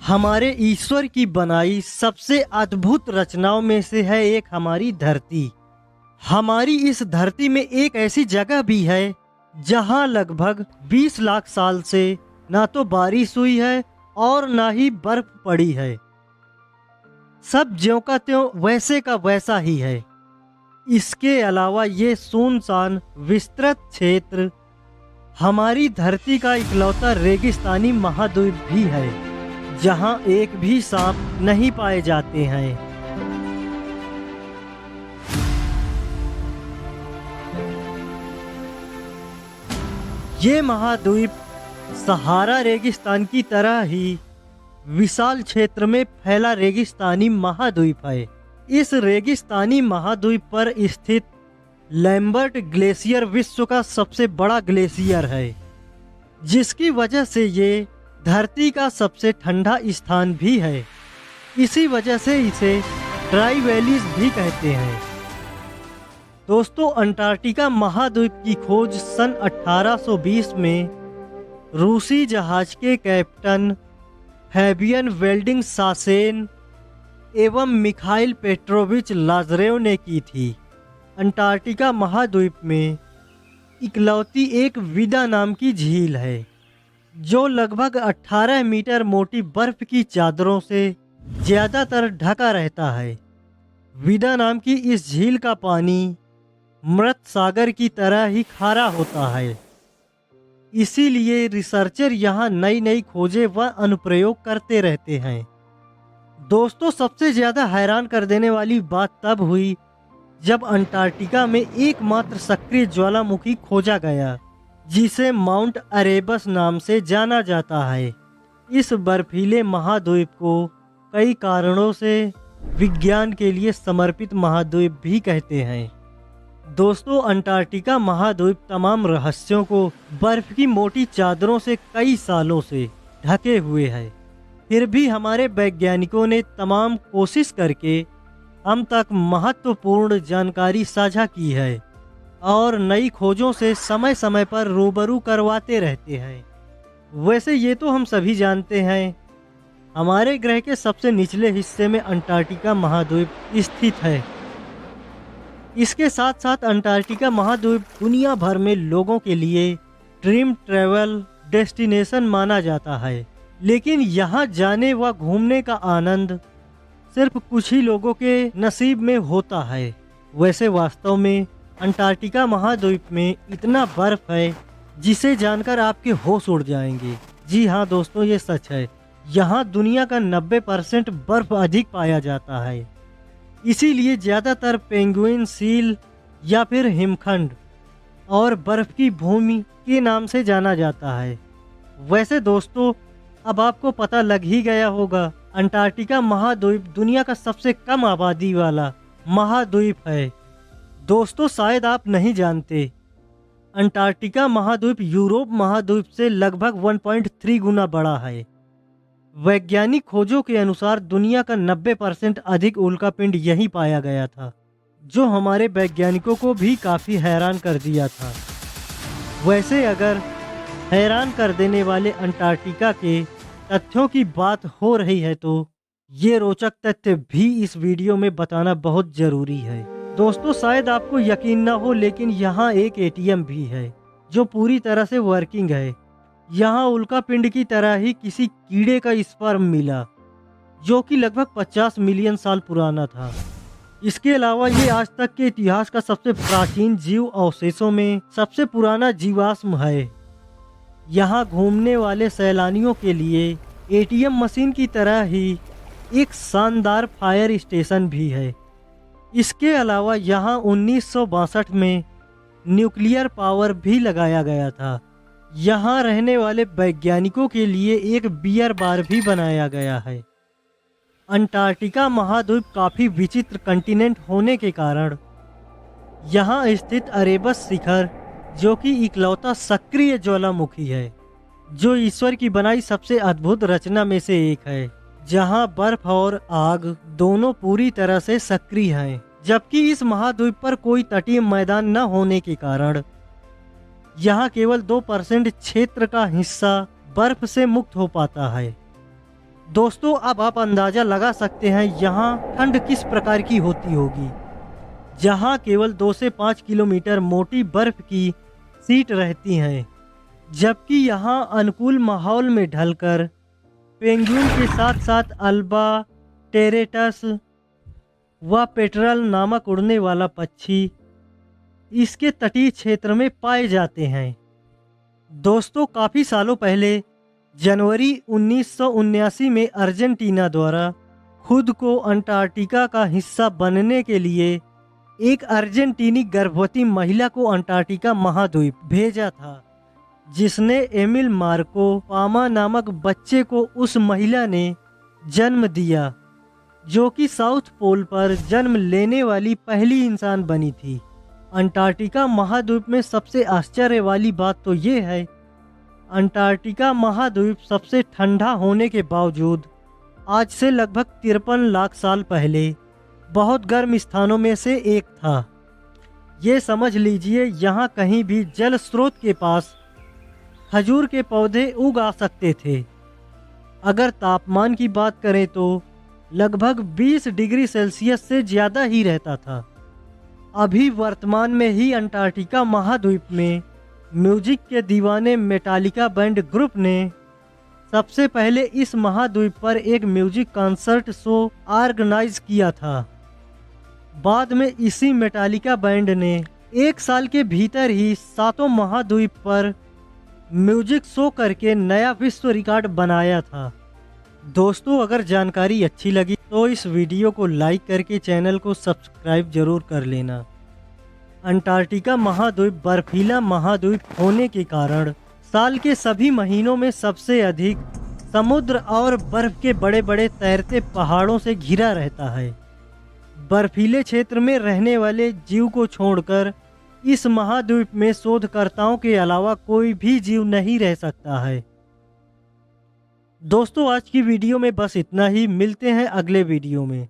हमारे ईश्वर की बनाई सबसे अद्भुत रचनाओं में से है एक हमारी धरती। हमारी इस धरती में एक ऐसी जगह भी है जहां लगभग 20 लाख साल से ना तो बारिश हुई है और ना ही बर्फ पड़ी है। सब ज्यों का त्यों वैसे का वैसा ही है। इसके अलावा ये सुनसान विस्तृत क्षेत्र हमारी धरती का इकलौता रेगिस्तानी महाद्वीप भी है जहां एक भी सांप नहीं पाए जाते हैं। ये महाद्वीप सहारा रेगिस्तान की तरह ही विशाल क्षेत्र में फैला रेगिस्तानी महाद्वीप है। इस रेगिस्तानी महाद्वीप पर स्थित लैम्बर्ट ग्लेशियर विश्व का सबसे बड़ा ग्लेशियर है, जिसकी वजह से ये धरती का सबसे ठंडा स्थान भी है। इसी वजह से इसे ड्राई वैलीज भी कहते हैं। दोस्तों, अंटार्कटिका महाद्वीप की खोज सन 1820 में रूसी जहाज के कैप्टन फैबियन वेल्डिंग सासेन एवं मिखाइल पेट्रोविच लाज़रेव ने की थी। अंटार्कटिका महाद्वीप में इकलौती एक विदा नाम की झील है जो लगभग 18 मीटर मोटी बर्फ की चादरों से ज़्यादातर ढका रहता है। विदा नाम की इस झील का पानी मृत सागर की तरह ही खारा होता है। इसीलिए रिसर्चर यहाँ नई नई खोजें व अनुप्रयोग करते रहते हैं। दोस्तों, सबसे ज़्यादा हैरान कर देने वाली बात तब हुई जब अंटार्कटिका में एकमात्र सक्रिय ज्वालामुखी खोजा गया, जिसे माउंट अरेबस नाम से जाना जाता है। इस बर्फीले महाद्वीप को कई कारणों से विज्ञान के लिए समर्पित महाद्वीप भी कहते हैं। दोस्तों, अंटार्कटिका महाद्वीप तमाम रहस्यों को बर्फ की मोटी चादरों से कई सालों से ढके हुए है। फिर भी हमारे वैज्ञानिकों ने तमाम कोशिश करके हम तक महत्वपूर्ण जानकारी साझा की है और नई खोजों से समय समय पर रूबरू करवाते रहते हैं। वैसे ये तो हम सभी जानते हैं, हमारे ग्रह के सबसे निचले हिस्से में अंटार्कटिका महाद्वीप स्थित है। इसके साथ साथ अंटार्कटिका महाद्वीप दुनिया भर में लोगों के लिए ड्रीम ट्रैवल डेस्टिनेशन माना जाता है, लेकिन यहाँ जाने व घूमने का आनंद सिर्फ कुछ ही लोगों के नसीब में होता है। वैसे वास्तव में अंटार्कटिका महाद्वीप में इतना बर्फ है जिसे जानकर आपके होश उड़ जाएंगे। जी हाँ दोस्तों, ये सच है। यहाँ दुनिया का 90% बर्फ अधिक पाया जाता है। इसीलिए ज़्यादातर पेंगुइन, सील या फिर हिमखंड और बर्फ की भूमि के नाम से जाना जाता है। वैसे दोस्तों, अब आपको पता लग ही गया होगा, अंटार्कटिका महाद्वीप दुनिया का सबसे कम आबादी वाला महाद्वीप है। दोस्तों, शायद आप नहीं जानते, अंटार्कटिका महाद्वीप यूरोप महाद्वीप से लगभग 1.3 गुना बड़ा है। वैज्ञानिक खोजों के अनुसार दुनिया का 90% अधिक उल्कापिंड यहीं पाया गया था, जो हमारे वैज्ञानिकों को भी काफ़ी हैरान कर दिया था। वैसे अगर हैरान कर देने वाले अंटार्कटिका के तथ्यों की बात हो रही है तो ये रोचक तथ्य भी इस वीडियो में बताना बहुत ज़रूरी है। दोस्तों, शायद आपको यकीन ना हो, लेकिन यहाँ एक एटीएम भी है जो पूरी तरह से वर्किंग है। यहाँ उल्कापिंड की तरह ही किसी कीड़े का स्पर्म मिला जो कि लगभग 50 मिलियन साल पुराना था। इसके अलावा ये आज तक के इतिहास का सबसे प्राचीन जीव अवशेषों में सबसे पुराना जीवाश्म है। यहाँ घूमने वाले सैलानियों के लिए एटीएम मशीन की तरह ही एक शानदार फायर स्टेशन भी है। इसके अलावा यहाँ 1962 में न्यूक्लियर पावर भी लगाया गया था। यहाँ रहने वाले वैज्ञानिकों के लिए एक बियर बार भी बनाया गया है। अंटार्कटिका महाद्वीप काफ़ी विचित्र कंटिनेंट होने के कारण यहाँ स्थित अरेबस शिखर, जो कि इकलौता सक्रिय ज्वालामुखी है, जो ईश्वर की बनाई सबसे अद्भुत रचना में से एक है, जहाँ बर्फ और आग दोनों पूरी तरह से सक्रिय हैं। जबकि इस महाद्वीप पर कोई तटीय मैदान न होने के कारण यहाँ केवल 2% क्षेत्र का हिस्सा बर्फ से मुक्त हो पाता है। दोस्तों अब आप अंदाज़ा लगा सकते हैं यहाँ ठंड किस प्रकार की होती होगी, जहाँ केवल 2 से 5 किलोमीटर मोटी बर्फ की सीट रहती हैं, जबकि यहाँ अनुकूल माहौल में ढलकर पेंगुइन के साथ साथ अल्बा, टेरेटस व पेट्रल नामक उड़ने वाला पक्षी इसके तटीय क्षेत्र में पाए जाते हैं। दोस्तों काफ़ी सालों पहले जनवरी 1979 में अर्जेंटीना द्वारा खुद को अंटार्कटिका का हिस्सा बनने के लिए एक अर्जेंटीनी गर्भवती महिला को अंटार्कटिका महाद्वीप भेजा था, जिसने एमिल मार्को पामा नामक बच्चे को उस महिला ने जन्म दिया, जो कि साउथ पोल पर जन्म लेने वाली पहली इंसान बनी थी। अंटार्कटिका महाद्वीप में सबसे आश्चर्य वाली बात तो ये है, अंटार्कटिका महाद्वीप सबसे ठंडा होने के बावजूद आज से लगभग 53 लाख साल पहले बहुत गर्म स्थानों में से एक था। ये समझ लीजिए यहाँ कहीं भी जल स्रोत के पास खजूर के पौधे उगा सकते थे। अगर तापमान की बात करें तो लगभग 20 डिग्री सेल्सियस से ज़्यादा ही रहता था। अभी वर्तमान में ही अंटार्कटिका महाद्वीप में म्यूजिक के दीवाने मेटालिका बैंड ग्रुप ने सबसे पहले इस महाद्वीप पर एक म्यूजिक कॉन्सर्ट शो ऑर्गेनाइज किया था। बाद में इसी मेटालिका बैंड ने 1 साल के भीतर ही 7 महाद्वीप पर म्यूजिक शो करके नया विश्व रिकॉर्ड बनाया था। दोस्तों अगर जानकारी अच्छी लगी तो इस वीडियो को लाइक करके चैनल को सब्सक्राइब जरूर कर लेना। अंटार्कटिका महाद्वीप बर्फीला महाद्वीप होने के कारण साल के सभी महीनों में सबसे अधिक समुद्र और बर्फ के बड़े बड़े तैरते पहाड़ों से घिरा रहता है। बर्फीले क्षेत्र में रहने वाले जीव को छोड़कर इस महाद्वीप में शोधकर्ताओं के अलावा कोई भी जीव नहीं रह सकता है। दोस्तों आज की वीडियो में बस इतना ही, मिलते हैं अगले वीडियो में।